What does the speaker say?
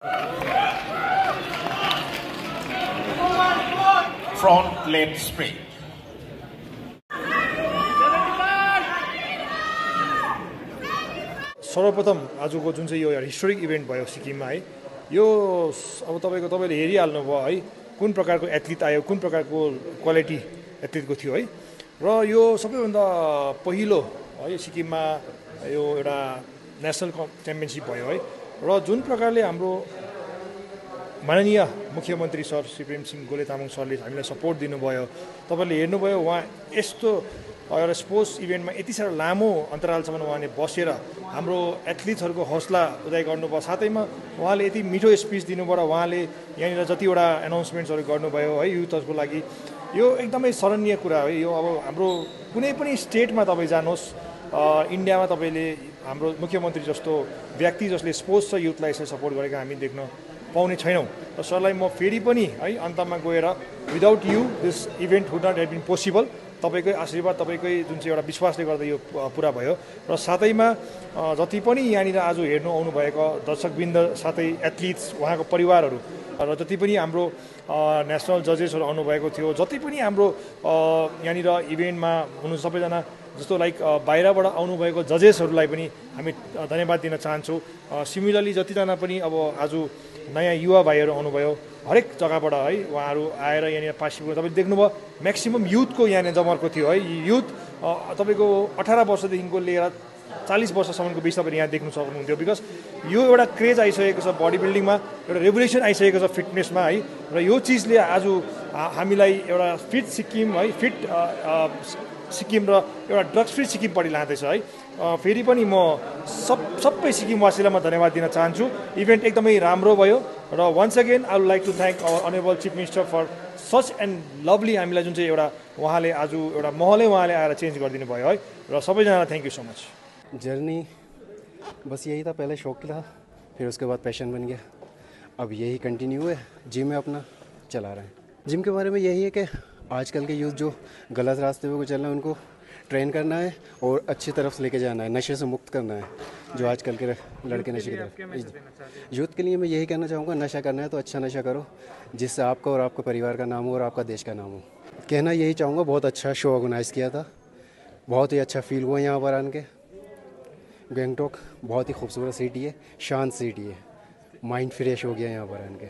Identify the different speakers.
Speaker 1: Front left straight.
Speaker 2: सर्वप्रथम आजको जुन चाहिँ यो हिस्टोरिक इभेन्ट भयो सिक्किममा है, यो अब तपाईँले हेरिहाल्नुभयो है, कुन प्रकारको एथलिट आयो, कुन प्रकारको क्वालिटी एथलिटको थियो है, र यो सबैभन्दा पहिलो है सिक्किममा यो एउटा नेसनल च्याम्पियनसिप भयो है, र जुन प्रकारले हाम्रो माननीय मुख्यमन्त्री सर श्री प्रेमसिंह गोले तामाङ सरले हामीलाई सपोर्ट दिनुभयो। तपाईँले हेर्नुभयो उहाँ यस्तो एउटा स्पोर्ट्स इभेन्टमा यति साह्रो लामो अन्तरालसम्म उहाँले बसेर हाम्रो एथलिट्सहरूको हौसला उदय गर्नुभयो। साथैमा उहाँले यति मिठो स्पिच दिनुभयो र उहाँले यहाँनिर जतिवटा एनाउन्समेन्ट्सहरू गर्नुभयो है युथहरूको लागि, यो एकदमै सराहनीय कुरा है। यो अब हाम्रो कुनै पनि स्टेटमा तपाईँ जानुहोस्, इन्डियामा तपाईँले हाम्रो मुख्यमन्त्री जस्तो व्यक्ति जसले स्पोर्ट्स र युथलाई यसरी सपोर्ट गरेको हामी देख्न पाउने छैनौँ। र सरलाई म फेरि पनि है अन्तमा गएर without you this event would not have been possible. तपाईँकै आशीर्वाद, तपाईँकै जुन चाहिँ एउटा विश्वासले गर्दा यो पुरा भयो। र साथैमा जति पनि यहाँनिर आज हेर्नु आउनुभएको दर्शकवृन्द, साथै एथलिट्स, उहाँको परिवारहरू, र जति पनि हाम्रो नेसनल जजेसहरू आउनुभएको थियो, जति पनि हाम्रो यहाँनिर इभेन्टमा हुनु सबैजना जस्तो लाइक बाहिरबाट आउनुभएको जजेसहरूलाई पनि हामी धन्यवाद दिन चाहन्छौँ। सिमिलरली जतिजना पनि अब आज नयाँ युवा भाइहरू आउनुभयो हरेक जग्गाबाट है, उहाँहरू आएर यहाँनिर पार्टिसिपेट तपाईँले देख्नुभयो म्याक्सिमम् युथको यहाँनिर जमर्को थियो है। युथ तपाईँको 18 वर्षदेखिको लिएर 40 वर्षसम्मको बिच तपाईँले यहाँ देख्नु सक्नुहुन्थ्यो। बिकज यो एउटा क्रेज आइसकेको छ बडी बिल्डिङमा, एउटा रेभोल्युसन आइसकेको छ फिटनेसमा है, र यो चिजले आज हामीलाई एउटा फिट सिक्किम है, फिट सिक्किम र एउटा ड्रग्स फ्री सिक्किमपट्टि लाँदैछ है। फेरि पनि म सबै सिक्किमवासीलाई म धन्यवाद दिन चाहन्छु। इभेन्ट एकदमै राम्रो भयो र once again I would like to thank our honourable chief minister for such and lovely, हामीलाई जुन चाहिँ एउटा उहाँले आज एउटा महलै उहाँले आएर चेन्ज गरिदिनु भयो है, र सबैजनालाई thank you so much.
Speaker 3: Journey बस यही था, पहले शौक था, फिर उसके बाद पैशन बन गया, अब यही कंटिन्यू है, जिम में अपना चला रहे हैं। जिम के बारे में यही है कि आजकल के यूथ जो गलत रास्ते पे चल रहे हैं उनको ट्रेन करना है और अच्छी तरफ से लेके जाना है, नशे से मुक्त करना है। जो आजकल के लड़के नशे की तरफ, यूथ के लिए मैं यही कहना चाहूँगा, नशा करना है तो अच्छा नशा करो जिससे आपका और आपके परिवार का नाम हो और आपका देश का नाम हो। कहना यही चाहूँगा, बहुत अच्छा शो ऑर्गेनाइज़ किया था, बहुत ही अच्छा फील हुआ यहाँ पर आके। गैंगटॉक बहुत ही खूबसूरत सिटी है, शांत सिटी है, माइंड फ्रेश हो गया यहाँ पर आके।